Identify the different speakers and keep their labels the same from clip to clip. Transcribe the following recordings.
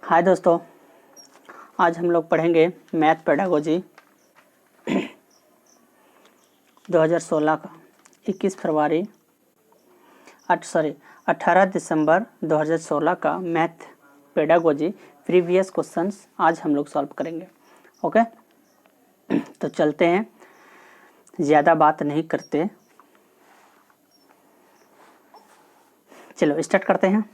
Speaker 1: हाय दोस्तों, आज हम लोग पढ़ेंगे मैथ पेडागोजी 2016 का 18 दिसंबर 2016 का मैथ पेडागोजी प्रीवियस क्वेश्चंस आज हम लोग सॉल्व करेंगे। ओके, तो चलते हैं, ज़्यादा बात नहीं करते, चलो स्टार्ट करते हैं।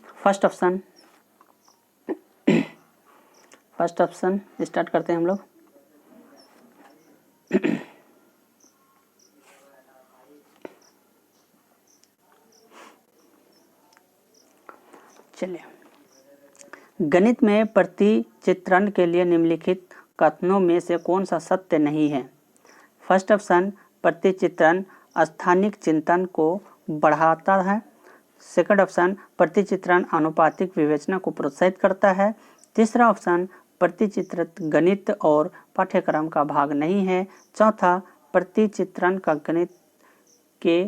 Speaker 1: फर्स्ट ऑप्शन स्टार्ट करते हैं हम लोग। चलिए, गणित में प्रतिचित्रण के लिए निम्नलिखित कथनों में से कौन सा सत्य नहीं है? फर्स्ट ऑप्शन, प्रतिचित्रण स्थानिक चिंतन को बढ़ाता है। सेकंड ऑप्शन, प्रतिचित्रण आनुपातिक विवेचना को प्रोत्साहित करता है। तीसरा ऑप्शन, प्रतिचित्रण गणित और पाठ्यक्रम का भाग नहीं है। चौथा, प्रतिचित्रण का गणित के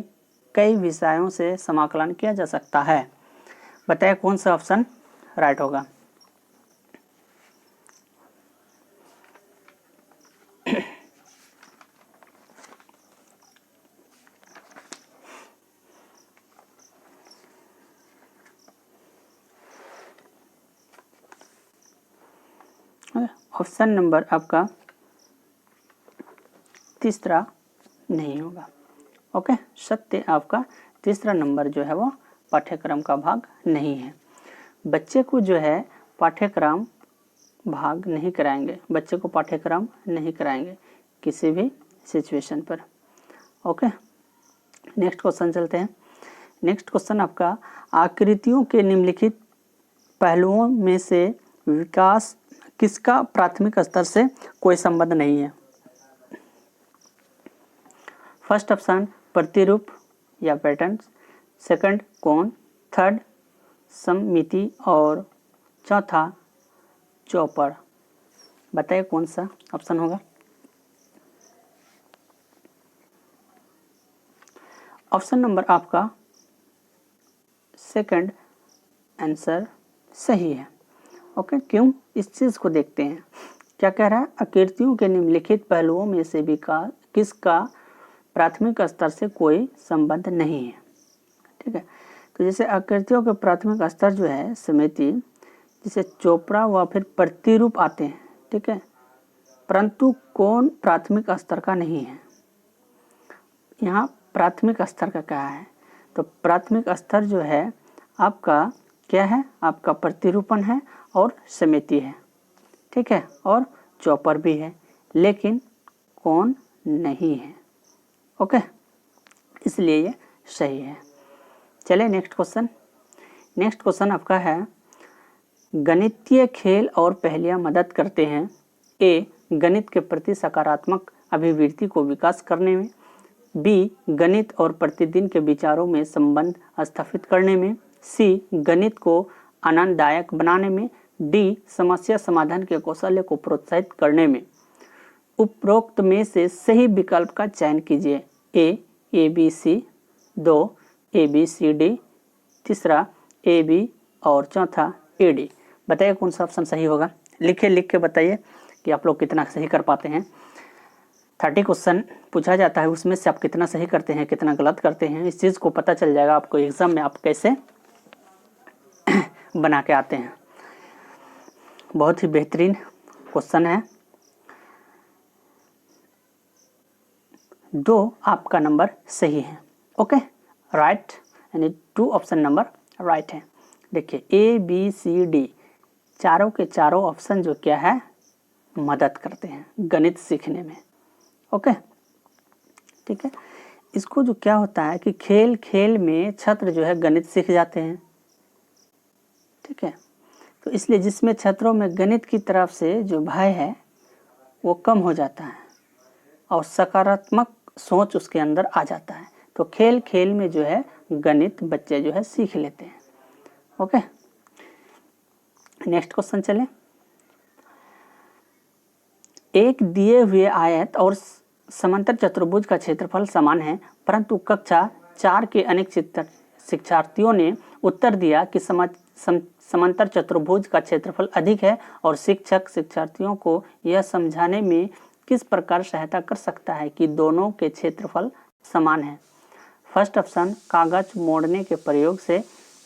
Speaker 1: कई विषयों से समाकलन किया जा सकता है। बताइए कौन सा ऑप्शन राइट होगा। ऑप्शन नंबर आपका तीसरा नहीं होगा। ओके, सत्य आपका तीसरा नंबर जो है वो पाठ्यक्रम का भाग नहीं है। बच्चे को जो है पाठ्यक्रम भाग नहीं कराएंगे, बच्चे को पाठ्यक्रम नहीं कराएंगे किसी भी सिचुएशन पर। ओके, नेक्स्ट क्वेश्चन चलते हैं। नेक्स्ट क्वेश्चन आपका, आकृतियों के निम्नलिखित पहलुओं में से विकास किसका प्राथमिक स्तर से कोई संबंध नहीं है? फर्स्ट ऑप्शन, प्रतिरूप या पैटर्न। सेकंड, कोण। थर्ड, सममिति। और चौथा, चौपड़। बताइए कौन सा ऑप्शन होगा। ऑप्शन नंबर आपका सेकंड आंसर सही है। ओके, क्यों, इस चीज़ को देखते हैं। क्या कह रहा है? आकृतियों के निम्नलिखित पहलुओं में से विकास किसका प्राथमिक स्तर से कोई संबंध नहीं है। ठीक है, तो जैसे आकृतियों के प्राथमिक स्तर जो है सममिति, जिसे चौपड़ा व फिर प्रतिरूप आते हैं। ठीक है, परंतु कोण प्राथमिक स्तर का नहीं है। यहाँ प्राथमिक स्तर का क्या है? तो प्राथमिक स्तर जो है आपका क्या है? आपका प्रतिरूपण है और सममिति है। ठीक है, और चौपड़ भी है, लेकिन कोण नहीं है। ओके, इसलिए ये सही है। चलिए नेक्स्ट क्वेश्चन। नेक्स्ट क्वेश्चन आपका है, गणितीय खेल और पहेलियां मदद करते हैं। ए, गणित के प्रति सकारात्मक अभिवृत्ति को विकास करने में। बी, गणित और प्रतिदिन के विचारों में संबंध स्थापित करने में। सी, गणित को आनंददायक बनाने में। डी, समस्या समाधान के कौशल्य को प्रोत्साहित करने में। उपरोक्त में से सही विकल्प का चयन कीजिए। A B C, 2 A B C D, तीसरा ए बी और चौथा ए डी। बताइए कौन सा ऑप्शन सही होगा। लिख के बताइए कि आप लोग कितना सही कर पाते हैं। 30 क्वेश्चन पूछा जाता है, उसमें से आप कितना सही करते हैं, कितना गलत करते हैं, इस चीज़ को पता चल जाएगा आपको एग्जाम में आप कैसे बना के आते हैं। बहुत ही बेहतरीन क्वेश्चन है। 2 आपका नंबर सही है। ओके, राइट, यानी 2 ऑप्शन नंबर राइट है। देखिए ए बी सी डी चारों के चारों ऑप्शन जो क्या है मदद करते हैं गणित सीखने में। ओके, ठीक है, इसको जो क्या होता है कि खेल खेल में छात्र जो है गणित सीख जाते हैं। ठीक है, तो इसलिए जिसमें छात्रों में गणित की तरफ से जो भय है वो कम हो जाता है और सकारात्मक सोच उसके अंदर आ जाता है। तो खेल खेल में जो है गणित बच्चे जो है सीख लेते हैं। ओके, नेक्स्ट क्वेश्चन चले। एक दिए हुए आयत और समांतर चतुर्भुज का क्षेत्रफल समान है, परंतु कक्षा 4 के अनेक शिक्षार्थियों ने उत्तर दिया कि समांतर चतुर्भुज का क्षेत्रफल अधिक है और शिक्षक शिक्षार्थियों को यह समझाने में किस प्रकार सहायता कर सकता है कि दोनों के क्षेत्रफल समान है? फर्स्ट ऑप्शन कागज मोड़ने के प्रयोग से,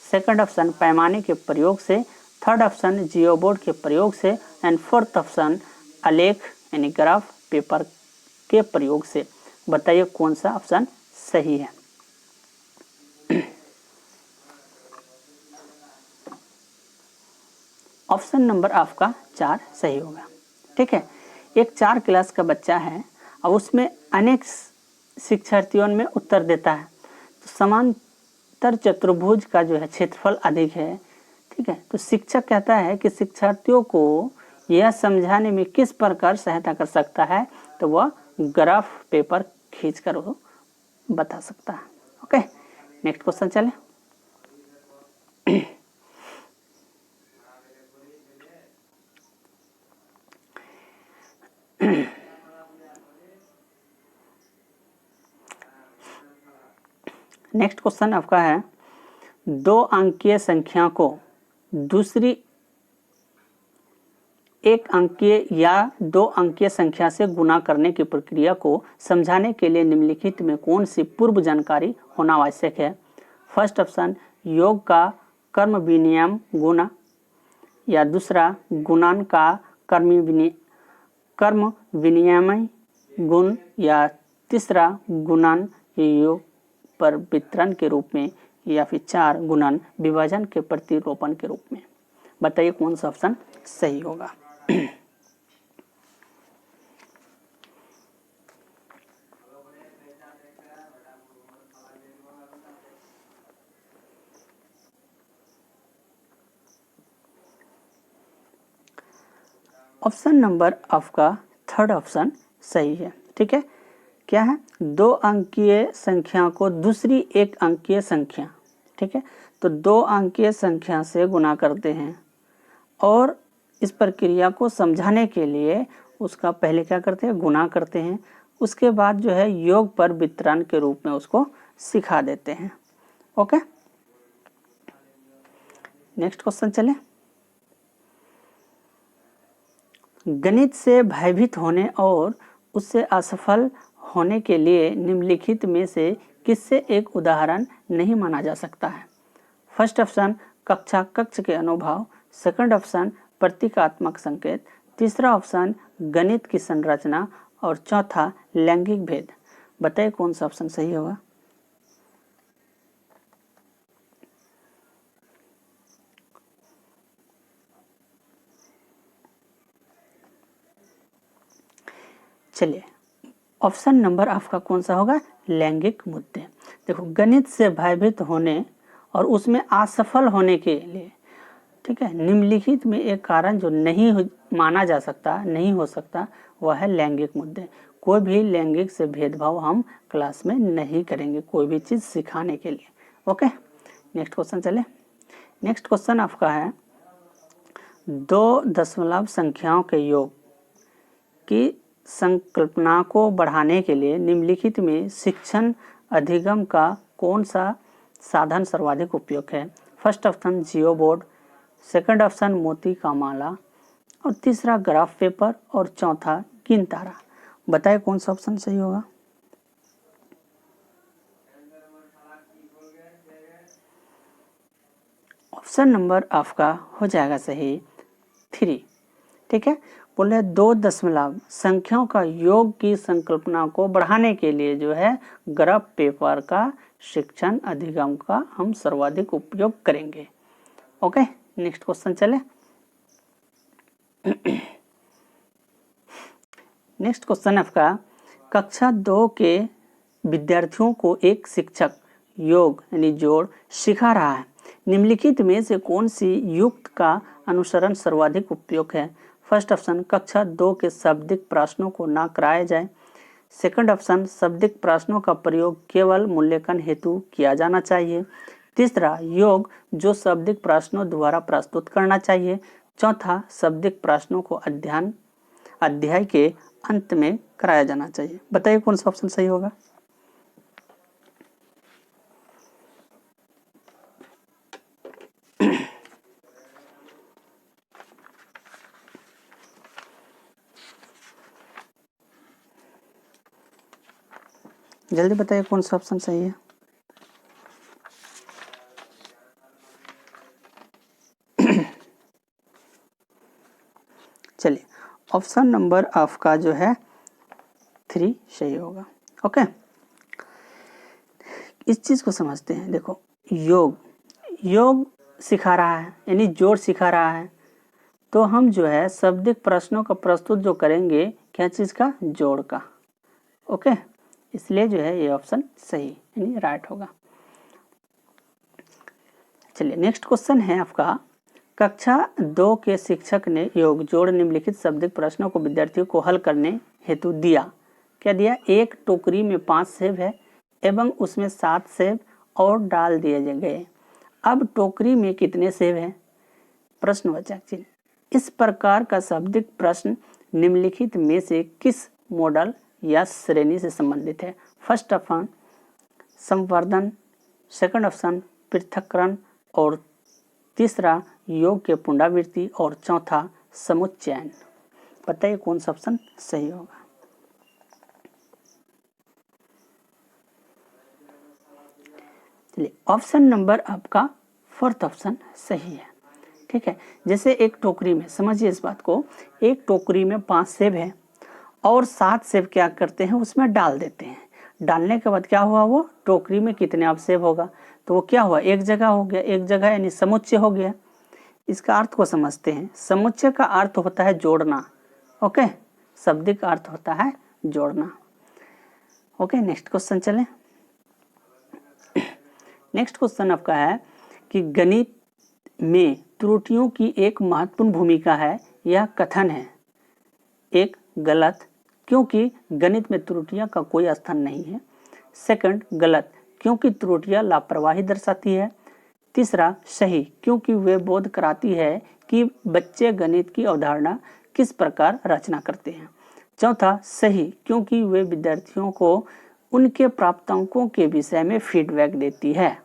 Speaker 1: सेकंड ऑप्शन पैमाने के प्रयोग से, थर्ड ऑप्शन जियोबोर्ड के प्रयोग से एंड फोर्थ ऑप्शन आलेख यानी ग्राफ पेपर के प्रयोग से। बताइए कौन सा ऑप्शन सही है? ऑप्शन नंबर आपका 4 सही होगा। ठीक है, एक 4 क्लास का बच्चा है और उसमें अनेक शिक्षार्थियों में उत्तर देता है, तो समांतर चतुर्भुज का जो है क्षेत्रफल अधिक है। ठीक है, तो शिक्षक कहता है कि शिक्षार्थियों को यह समझाने में किस प्रकार सहायता कर सकता है, तो वह ग्राफ पेपर खींचकर वो बता सकता है। ओके, नेक्स्ट क्वेश्चन चले। नेक्स्ट क्वेश्चन आपका है 2 अंकीय संख्या को दूसरी 1 अंकीय या 2 अंकीय संख्या से गुणा करने की प्रक्रिया को समझाने के लिए निम्नलिखित में कौन सी पूर्व जानकारी होना आवश्यक है? फर्स्ट ऑप्शन योग का कर्म विनियम गुणा, या दूसरा गुणन का कर्म विनियमय गुण, या तीसरा गुणन योग पर वितरण के रूप में, या फिर 4 गुणन विभाजन के प्रतिरूपण के रूप में। बताइए कौन सा ऑप्शन सही होगा? ऑप्शन नंबर आपका थर्ड ऑप्शन सही है। ठीक है, क्या है? 2 अंकीय संख्या को दूसरी 1 अंकीय संख्या, ठीक है, तो 2 अंकीय संख्या से गुणा करते हैं और इस प्रक्रिया को समझाने के लिए उसका पहले क्या करते हैं? गुणा करते हैं, उसके बाद जो है योग पर वितरण के रूप में उसको सिखा देते हैं। ओके, नेक्स्ट क्वेश्चन चले। गणित से भयभीत होने और उससे असफल होने के लिए निम्नलिखित में से किससे एक उदाहरण नहीं माना जा सकता है? फर्स्ट ऑप्शन कक्ष के अनुभव, सेकंड ऑप्शन प्रतीकात्मक संकेत, तीसरा ऑप्शन गणित की संरचना और चौथा लैंगिक भेद। बताइए कौन सा ऑप्शन सही होगा? चलिए, ऑप्शन नंबर आपका कौन सा होगा? लैंगिक मुद्दे। देखो, गणित से भयभीत होने और उसमें असफल होने के लिए, ठीक है, निम्नलिखित में एक कारण जो नहीं माना जा सकता, नहीं हो सकता, वह है लैंगिक मुद्दे। कोई भी लैंगिक से भेदभाव हम क्लास में नहीं करेंगे कोई भी चीज़ सिखाने के लिए। ओके, नेक्स्ट क्वेश्चन चले। नेक्स्ट क्वेश्चन आपका है 2 दशमलव संख्याओं के योग की संकल्पना को बढ़ाने के लिए निम्नलिखित में शिक्षण अधिगम का कौन सा साधन सर्वाधिक उपयोग है? फर्स्ट ऑप्शन जियो बोर्ड, सेकंड ऑप्शन मोती का माला और तीसरा ग्राफ पेपर और चौथा गिन तारा। बताए कौन सा ऑप्शन सही होगा? ऑप्शन नंबर आपका हो जाएगा सही 3। ठीक है, बोले 2 दशमलव संख्याओं का योग की संकल्पना को बढ़ाने के लिए जो है ग्राफ पेपर का शिक्षण अधिगम का हम सर्वाधिक उपयोग करेंगे। ओके, नेक्स्ट क्वेश्चन चले। नेक्स्ट क्वेश्चन आपका कक्षा 2 के विद्यार्थियों को एक शिक्षक योग यानी जोड़ सिखा रहा है। निम्नलिखित में से कौन सी युक्त का अनुसरण सर्वाधिक उपयोग है? फर्स्ट ऑप्शन कक्षा 2 के शाब्दिक प्रश्नों को ना कराया जाए, सेकंड ऑप्शन शाब्दिक प्रश्नों का प्रयोग केवल मूल्यांकन हेतु किया जाना चाहिए, तीसरा योग जो शाब्दिक प्रश्नों द्वारा प्रस्तुत करना चाहिए, चौथा शाब्दिक प्रश्नों को अध्याय के अंत में कराया जाना चाहिए। बताइए कौन सा ऑप्शन सही होगा? जल्दी बताइए कौन सा ऑप्शन सही है। चलिए, ऑप्शन नंबर आपका जो है 3 सही होगा। ओके, इस चीज को समझते हैं। देखो, योग सिखा रहा है, यानी जोड़ सिखा रहा है, तो हम जो है शब्दिक प्रश्नों का प्रस्तुत जो करेंगे, क्या चीज का, जोड़ का। ओके, इसलिए जो है ये ऑप्शन सही यानी राइट होगा। चलिए, नेक्स्ट क्वेश्चन है आपका, कक्षा 2 के शिक्षक ने योग जोड़ निम्नलिखित शब्दिक प्रश्नों को विद्यार्थियों को हल करने हेतु दिया। क्या दिया? एक टोकरी में 5 सेब है एवं उसमें 7 सेब और डाल दिए गए। अब टोकरी में कितने सेब हैं? प्रश्नवाचक चिन्ह। इस प्रकार का शब्दिक प्रश्न निम्नलिखित में से किस मॉडल या श्रेणी से संबंधित है? फर्स्ट ऑप्शन संवर्धन, सेकंड ऑप्शन पृथक्करण, और तीसरा योग के पुनरावृत्ति, और चौथा समुच्चयन। बताइए कौन सा ऑप्शन सही होगा। चलिए, ऑप्शन नंबर आपका फोर्थ ऑप्शन सही है। ठीक है, जैसे एक टोकरी में, समझिए इस बात को, एक टोकरी में 5 सेब है और 7 सेब क्या करते हैं, उसमें डाल देते हैं। डालने के बाद क्या हुआ, वो टोकरी में कितने अब सेब होगा, तो वो क्या हुआ, एक जगह हो गया, एक जगह यानी समुच्चय हो गया। इसका अर्थ को समझते हैं। समुच्चय का अर्थ होता है जोड़ना। ओके, शब्दिक अर्थ होता है जोड़ना। ओके, नेक्स्ट क्वेश्चन चलें। नेक्स्ट क्वेश्चन आपका है कि गणित में त्रुटियों की एक महत्वपूर्ण भूमिका है, यह कथन है। एक, गलत, क्योंकि गणित में त्रुटियां का कोई स्थान नहीं है। सेकंड, गलत, क्योंकि त्रुटियां लापरवाही दर्शाती है। तीसरा, सही, क्योंकि वे बोध कराती है कि बच्चे गणित की अवधारणा किस प्रकार रचना करते हैं। चौथा, सही, क्योंकि वे विद्यार्थियों को उनके प्राप्तांकों के विषय में फीडबैक देती है।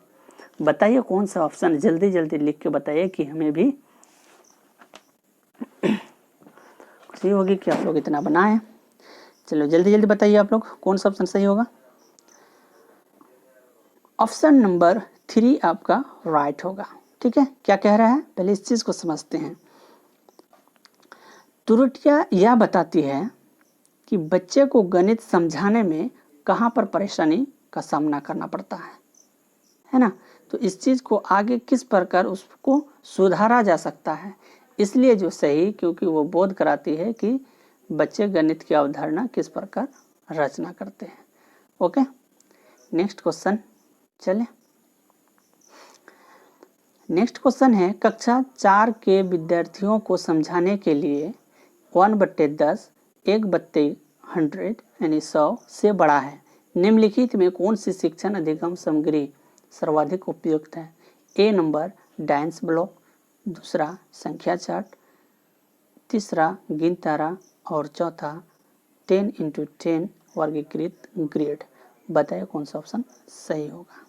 Speaker 1: बताइए कौन सा ऑप्शन, जल्दी जल्दी लिख के बताइए कि हमें भी खुशी होगी कि आप लोग इतना बनाएं। चलो जल्दी जल्दी बताइए आप लोग कौन सा ऑप्शन सही होगा। ऑप्शन नंबर 3 आपका राइट होगा। ठीक है, क्या कह रहा है, पहले इस चीज को समझते हैं। त्रुटियां यह बताती है कि बच्चे को गणित समझाने में कहाँ पर परेशानी का सामना करना पड़ता है ना। तो इस चीज को आगे किस प्रकार उसको सुधारा जा सकता है, इसलिए जो सही, क्योंकि वो बोध कराती है कि बच्चे गणित की अवधारणा किस प्रकार रचना करते हैं। ओके, नेक्स्ट क्वेश्चन चले। नेक्स्ट क्वेश्चन है, कक्षा 4 के विद्यार्थियों को समझाने के लिए 1/10 1/100 यानी 100 से बड़ा है। निम्नलिखित में कौन सी शिक्षण अधिगम सामग्री सर्वाधिक उपयुक्त है? ए नंबर डांस ब्लॉक, दूसरा संख्या चार्ट, तीसरा गिनतारा, और चौथा 10x10 वर्गीकृत ग्रेड। बताइए कौन सा ऑप्शन सही होगा।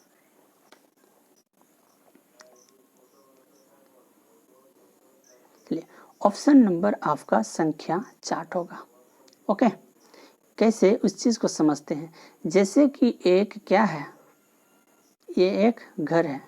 Speaker 1: ऑप्शन नंबर आपका संख्या चार्ट होगा। ओके, कैसे, उस चीज को समझते हैं। जैसे कि एक क्या है, ये एक घर है,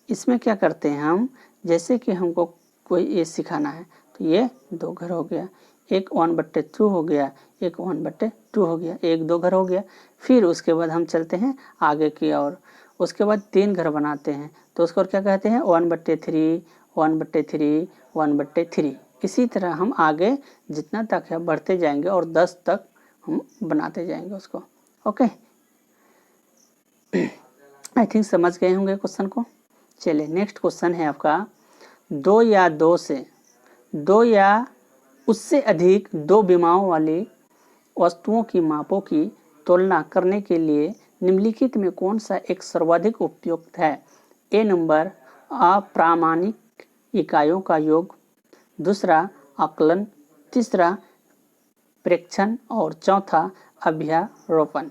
Speaker 1: इसमें क्या करते हैं हम, जैसे कि हमको कोई ये सिखाना है, तो ये 2 घर हो गया, एक 1/2 हो गया, एक 1/2 हो गया, एक 2 घर हो गया। फिर उसके बाद हम चलते हैं आगे की ओर, उसके बाद 3 घर बनाते हैं, तो उसको क्या कहते हैं, 1/3 1/3 1/3। इसी तरह हम आगे जितना तक है बढ़ते जाएंगे और 10 तक हम बनाते जाएंगे उसको। ओके, आई थिंक समझ गए होंगे क्वेश्चन को। चलिए, नेक्स्ट क्वेश्चन है आपका, 2 या उससे अधिक 2 विमाओं वाली वस्तुओं की मापों की तुलना करने के लिए निम्नलिखित में कौन सा एक सर्वाधिक उपयुक्त है? ए नंबर अप्रामाणिक इकाइयों का योग, दूसरा आकलन, तीसरा प्रेक्षण, और चौथा अध्यारोपण।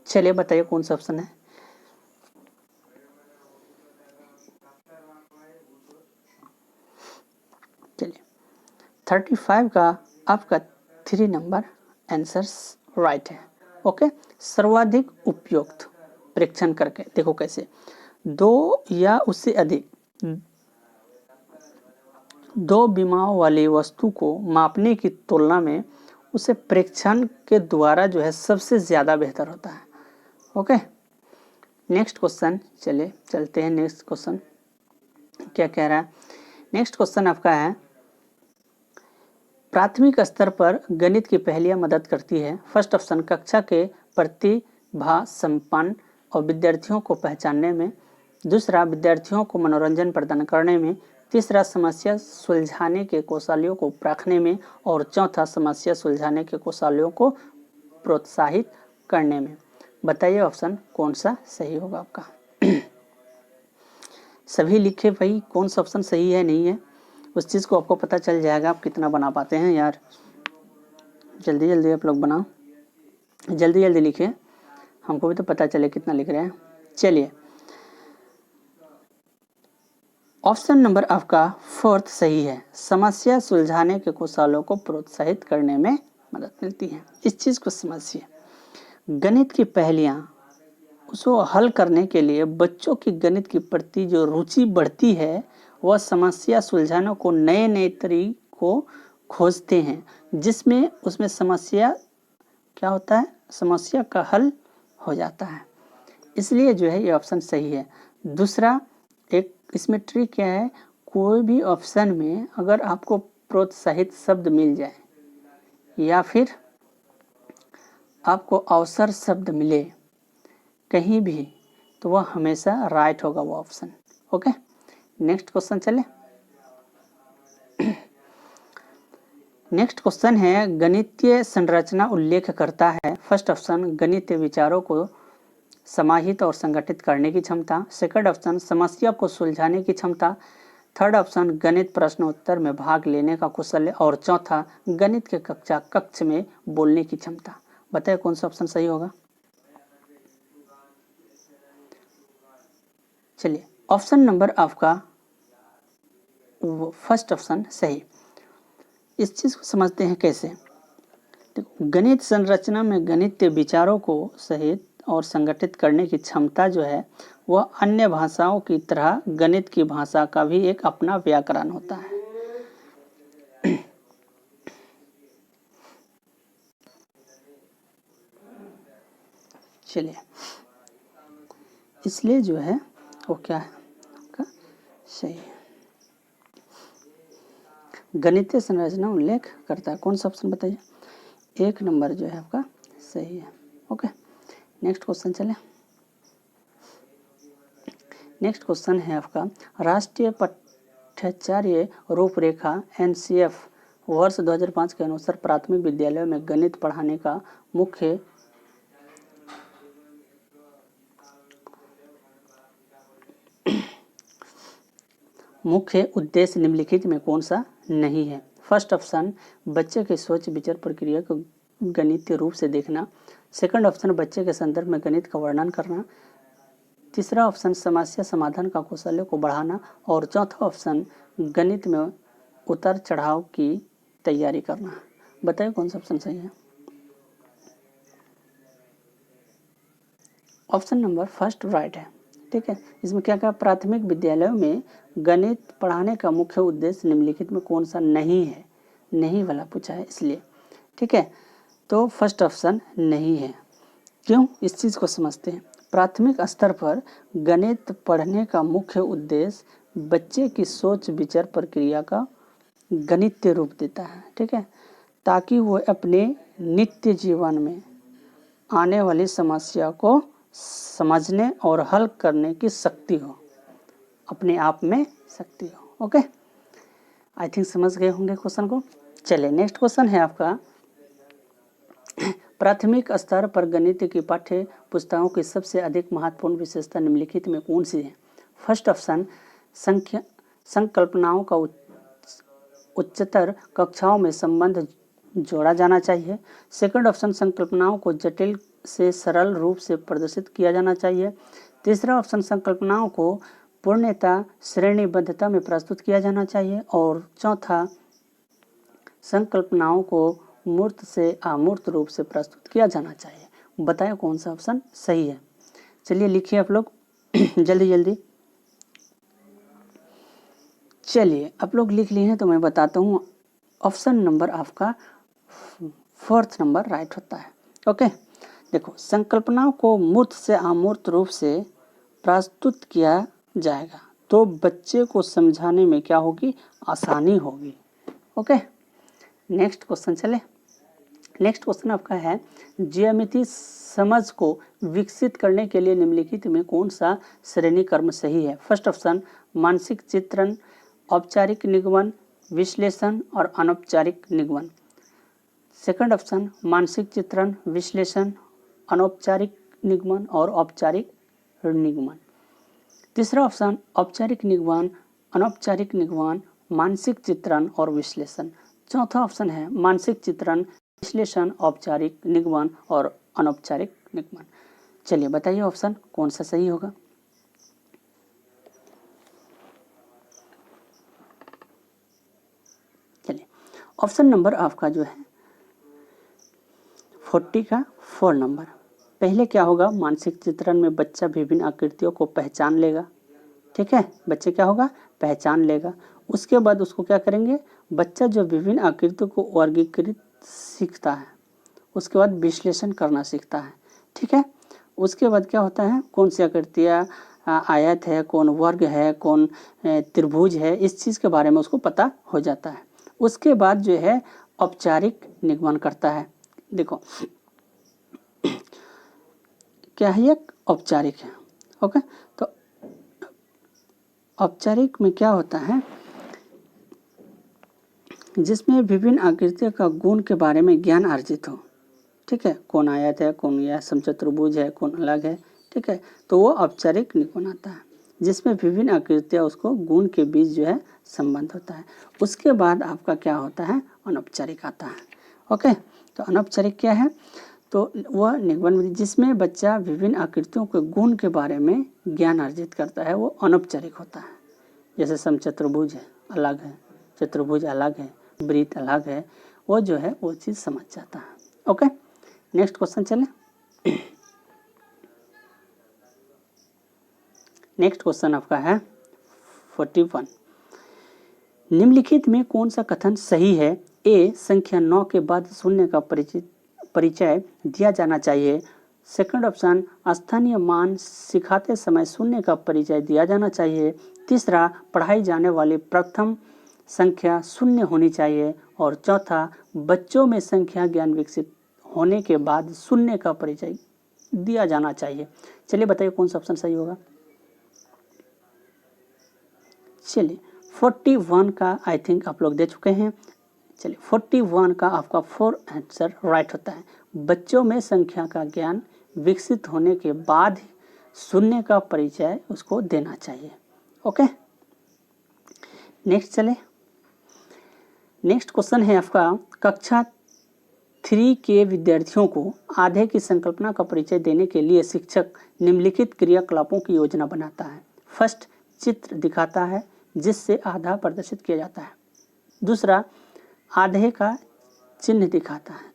Speaker 1: चलिए बताइए कौन सा ऑप्शन है। चलिए, 35 का आपका 3 नंबर आंसर राइट है। ओके, सर्वाधिक उपयुक्त परीक्षण करके देखो कैसे, दो या उससे अधिक दो विमाओं वाली वस्तु को मापने की तुलना में उसे परीक्षण के द्वारा जो है सबसे ज़्यादा बेहतर होता है। ओके, नेक्स्ट क्वेश्चन चलते हैं। नेक्स्ट क्वेश्चन क्या कह रहा है? नेक्स्ट क्वेश्चन आपका है, प्राथमिक स्तर पर गणित की पहेलियां मदद करती है। फर्स्ट ऑप्शन कक्षा के प्रतिभा संपन्न और विद्यार्थियों को पहचानने में, दूसरा विद्यार्थियों को मनोरंजन प्रदान करने में, तीसरा समस्या सुलझाने के कौशलों को परखने में, और चौथा समस्या सुलझाने के कौशलों को प्रोत्साहित करने में। बताइए ऑप्शन कौन सा सही होगा आपका। सभी लिखे भाई, कौन सा ऑप्शन सही है नहीं है उस चीज़ को आपको पता चल जाएगा आप कितना बना पाते हैं यार। जल्दी जल्दी आप लोग बनाओ, जल्दी जल्दी लिखिए, हमको भी तो पता चले कितना लिख रहे हैं। चलिए, ऑप्शन नंबर आपका फोर्थ सही है, समस्या सुलझाने के कौशलों को प्रोत्साहित करने में मदद मिलती है। इस चीज़ को समझिए, गणित की पहेलियाँ उसको हल करने के लिए बच्चों की गणित के प्रति जो रुचि बढ़ती है, वह समस्या सुलझाने को नए नए तरीकों खोजते हैं, जिसमें उसमें समस्या क्या होता है, समस्या का हल हो जाता है। इसलिए जो है ये ऑप्शन सही है। दूसरा एक इसमें ट्रिक क्या है, कोई भी ऑप्शन में अगर आपको प्रोत्साहित शब्द मिल जाए या फिर आपको अवसर शब्द मिले कहीं भी, तो वह हमेशा राइट होगा वो ऑप्शन। ओके, नेक्स्ट क्वेश्चन चले। नेक्स्ट क्वेश्चन है, गणितीय संरचना उल्लेख करता है। फर्स्ट ऑप्शन गणितीय विचारों को समाहित और संगठित करने की क्षमता, सेकंड ऑप्शन समस्या को सुलझाने की क्षमता, थर्ड ऑप्शन गणित प्रश्न उत्तर में भाग लेने का कौशल, और चौथा गणित के कक्ष में बोलने की क्षमता। बताइए कौन सा ऑप्शन सही होगा। चलिए, ऑप्शन नंबर आपका फर्स्ट ऑप्शन सही। इस चीज़ को समझते हैं कैसे। देखो, गणित संरचना में गणितीय विचारों को सहित और संगठित करने की क्षमता जो है वह अन्य भाषाओं की तरह गणित की भाषा का भी एक अपना व्याकरण होता है। चलिए, इसलिए जो है वो क्या है आपका सही है, गणितीय संरचना उल्लेख करता है। कौन सा ऑप्शन बताइए, एक नंबर जो है आपका सही है। ओके, नेक्स्ट क्वेश्चन चले। नेक्स्ट क्वेश्चन है आपका, राष्ट्रीय पाठ्यचर्या रूपरेखा NCF वर्ष 2005 के अनुसार प्राथमिक विद्यालयों में गणित पढ़ाने का मुख्य उद्देश्य निम्नलिखित में कौन सा नहीं है। फर्स्ट ऑप्शन बच्चे के सोच विचार प्रक्रिया को गणितीय रूप से देखना, सेकंड ऑप्शन बच्चे के संदर्भ में गणित का वर्णन करना, तीसरा ऑप्शन समस्या समाधान का कौशल्य को बढ़ाना, और चौथा ऑप्शन गणित में उतार चढ़ाव की तैयारी करना। बताइए कौन सा ऑप्शन सही है। ऑप्शन नंबर फर्स्ट राइट है। ठीक है, इसमें क्या कहा, प्राथमिक विद्यालयों में गणित पढ़ाने का मुख्य उद्देश्य निम्नलिखित में कौन सा नहीं है, नहीं वाला पूछा है इसलिए। ठीक है, तो फर्स्ट ऑप्शन नहीं है। क्यों, इस चीज़ को समझते हैं। प्राथमिक स्तर पर गणित पढ़ने का मुख्य उद्देश्य बच्चे की सोच विचार प्रक्रिया का गणितीय रूप देता है। ठीक है, ताकि वो अपने नित्य जीवन में आने वाली समस्या को समझने और हल करने की शक्ति हो, अपने आप में शक्ति हो। ओके, आई थिंक समझ गए होंगे क्वेश्चन को। चलिए, नेक्स्ट क्वेश्चन है आपका, प्राथमिक स्तर पर गणित की पाठ्य पुस्तकों की सबसे अधिक महत्वपूर्ण विशेषता निम्नलिखित में कौन सी है। फर्स्ट ऑप्शन संकल्पनाओं का उच्चतर कक्षाओं में संबंध जोड़ा जाना चाहिए। सेकंड ऑप्शन संकल्पनाओं को जटिल से सरल रूप से प्रदर्शित किया जाना चाहिए। तीसरा ऑप्शन संकल्पनाओं को पूर्णतः श्रेणीबद्धता में प्रस्तुत किया जाना चाहिए, और चौथा संकल्पनाओं को मूर्त से अमूर्त रूप से प्रस्तुत किया जाना चाहिए। बताएं कौन सा ऑप्शन सही है। चलिए लिखिए आप लोग जल्दी जल्दी। चलिए आप लोग लिख लिए हैं तो मैं बताता हूँ, ऑप्शन नंबर आपका 4th नंबर राइट होता है। ओके, देखो, संकल्पनाओं को मूर्त से अमूर्त रूप से प्रस्तुत किया जाएगा तो बच्चे को समझाने में क्या होगी, आसानी होगी। ओके, नेक्स्ट क्वेश्चन चले। नेक्स्ट क्वेश्चन आपका है, ज्यामिति समझ को विकसित करने के लिए निम्नलिखित में कौन सा श्रेणी क्रम सही है। फर्स्ट ऑप्शन मानसिक चित्रण, औपचारिक निगमन, विश्लेषण और अनौपचारिक निगमन। सेकंड ऑप्शन मानसिक चित्रण, विश्लेषण, अनौपचारिक निगमन और औपचारिक निगमन। तीसरा ऑप्शन औपचारिक निगमन, अनौपचारिक निगमन, मानसिक चित्रण और विश्लेषण। चौथा ऑप्शन है मानसिक चित्रण, विश्लेषण, औपचारिक निगमन और अनौपचारिक निगमन। चलिए बताइए ऑप्शन कौन सा सही होगा। चलिए, ऑप्शन नंबर आपका जो है 40 का 4 नंबर। पहले क्या होगा, मानसिक चित्रण में बच्चा विभिन्न आकृतियों को पहचान लेगा। ठीक है, बच्चे क्या होगा, पहचान लेगा। उसके बाद उसको क्या करेंगे, बच्चा जो विभिन्न आकृतियों को वर्गीकृत सीखता है, उसके बाद विश्लेषण करना सीखता है। ठीक है, उसके बाद क्या होता है, कौन सी आकृतियाँ आयत है, कौन वर्ग है, कौन त्रिभुज है, इस चीज़ के बारे में उसको पता हो जाता है। उसके बाद जो है औपचारिक निगमन करता है। देखो क्या है, एक औपचारिक है। ओके, तो औपचारिक में क्या होता है, जिसमें विभिन्न आकृतियों का गुण के बारे में ज्ञान अर्जित हो। ठीक है, कौन आयत है, कौन यह समचतुर्भुज है, कौन अलग है। ठीक है, तो वो औपचारिक निगमन आता है, जिसमें विभिन्न आकृतियाँ उसको गुण के बीच जो है संबंध होता है। उसके बाद आपका क्या होता है, अनौपचारिक आता है। ओके, तो अनौपचारिक क्या है, तो वह निगमन जिसमें बच्चा विभिन्न आकृतियों के गुण के बारे में ज्ञान अर्जित करता है, वो अनौपचारिक होता है। जैसे समचतुर्भुज है अलग है, चतुर्भुज अलग है, वृत्त अलग है, वो जो है वो चीज़ समझ जाता है। ओके, नेक्स्ट क्वेश्चन चले। नेक्स्ट क्वेश्चन आपका है 41। निम्नलिखित में कौन सा कथन सही है। ए, संख्या 9 के बाद शून्य का परिचय दिया जाना चाहिए। सेकंड ऑप्शन स्थानीय मान सिखाते समय शून्य का परिचय दिया जाना चाहिए। तीसरा, पढ़ाई जाने वाली प्रथम संख्या शून्य होनी चाहिए। और चौथा, बच्चों में संख्या ज्ञान विकसित होने के बाद शून्य का परिचय दिया जाना चाहिए। चलिए बताइए कौन सा ऑप्शन सही होगा। चलिए 41 का आई थिंक आप लोग दे चुके हैं। चलिए 41 का आपका 4 आंसर राइट होता है। बच्चों में संख्या का ज्ञान विकसित होने के बाद शून्य का परिचय उसको देना चाहिए। ओके, नेक्स्ट चले। नेक्स्ट क्वेश्चन है आपका, कक्षा 3 के विद्यार्थियों को आधे की संकल्पना का परिचय देने के लिए शिक्षक निम्नलिखित क्रियाकलापों की योजना बनाता है। फर्स्ट, चित्र दिखाता है जिससे आधा प्रदर्शित किया जाता है। दूसरा, आधे का चिन्ह दिखाता है।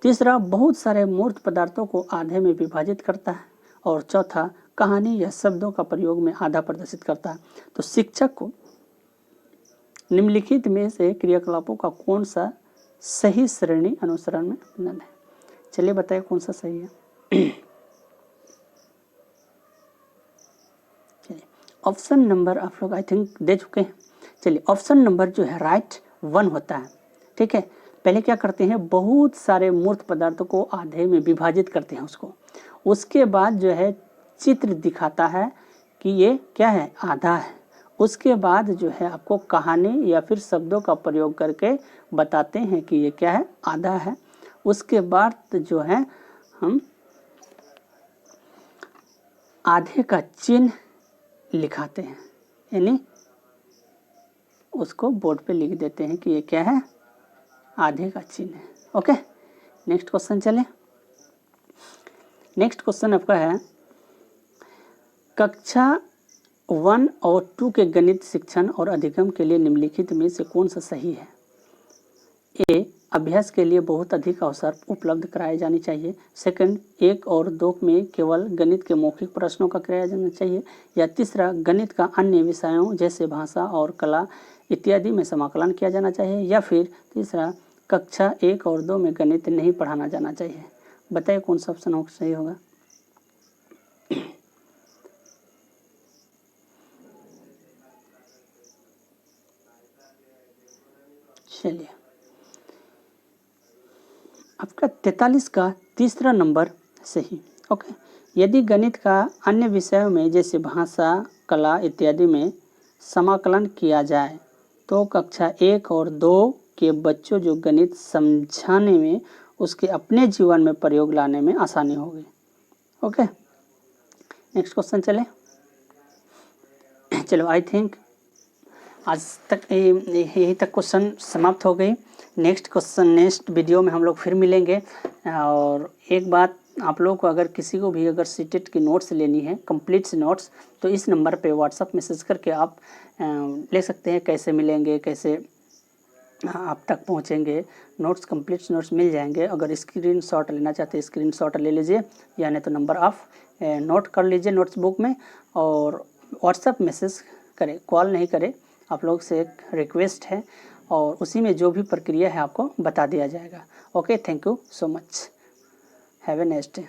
Speaker 1: तीसरा, बहुत सारे मूर्त पदार्थों को आधे में विभाजित करता है। और चौथा, कहानी या शब्दों का प्रयोग में आधा प्रदर्शित करता है। तो शिक्षक को निम्नलिखित में से क्रियाकलापों का कौन सा सही श्रेणी अनुसरण में नन है। चलिए बताइए कौन सा सही है। चलिए ऑप्शन नंबर आप लोग आई थिंक दे चुके हैं। चलिए ऑप्शन नंबर जो है राइट 1 होता है। ठीक है, पहले क्या करते हैं, बहुत सारे मूर्त पदार्थों को आधे में विभाजित करते हैं उसको। उसके बाद जो है चित्र दिखाता है कि ये क्या है, आधा है। उसके बाद जो है आपको कहानी या फिर शब्दों का प्रयोग करके बताते हैं कि ये क्या है, आधा है। उसके बाद जो है हम आधे का चिन्ह लिखाते हैं, यानी उसको बोर्ड पे लिख देते हैं कि ये क्या है, आधे का चिन्ह है। ओके, नेक्स्ट क्वेश्चन चले। नेक्स्ट क्वेश्चन आपका है, कक्षा 1 और 2 के गणित शिक्षण और अधिगम के लिए निम्नलिखित में से कौन सा सही है। ए, अभ्यास के लिए बहुत अधिक अवसर उपलब्ध कराए जाने चाहिए। सेकंड, 1 और 2 में केवल गणित के मौखिक प्रश्नों का कराया जाना चाहिए। या तीसरा, गणित का अन्य विषयों जैसे भाषा और कला इत्यादि में समाकलन किया जाना चाहिए। या फिर तीसरा, कक्षा 1 और 2 में गणित नहीं पढ़ाना जाना चाहिए। बताइए कौन सा ऑप्शन सही होगा। चलिए, आपका 43 का तीसरा नंबर सही। ओके, यदि गणित का अन्य विषयों में जैसे भाषा, कला इत्यादि में समाकलन किया जाए तो कक्षा 1 और 2 के बच्चों जो गणित समझाने में उसके अपने जीवन में प्रयोग लाने में आसानी होगी। ओके, नेक्स्ट क्वेश्चन चले। चलो, आई थिंक आज तक यही तक क्वेश्चन समाप्त हो गई। नेक्स्ट वीडियो में हम लोग फिर मिलेंगे। और एक बात, आप लोगों को अगर किसी को भी अगर सीटेट की नोट्स लेनी है, कंप्लीट नोट्स, तो इस नंबर पे व्हाट्सअप मैसेज करके आप ले सकते हैं। कैसे मिलेंगे, कैसे आप तक पहुंचेंगे, नोट्स कंप्लीट नोट्स मिल जाएंगे। अगर स्क्रीनशॉट लेना चाहते हैं स्क्रीनशॉट ले लीजिए, या नहीं तो नंबर आप नोट कर लीजिए नोट्स बुक में और व्हाट्सअप मैसेज करें, कॉल नहीं करें। आप लोग से एक रिक्वेस्ट है और उसी में जो भी प्रक्रिया है आपको बता दिया जाएगा। Okay, thank you so much, have a nice day.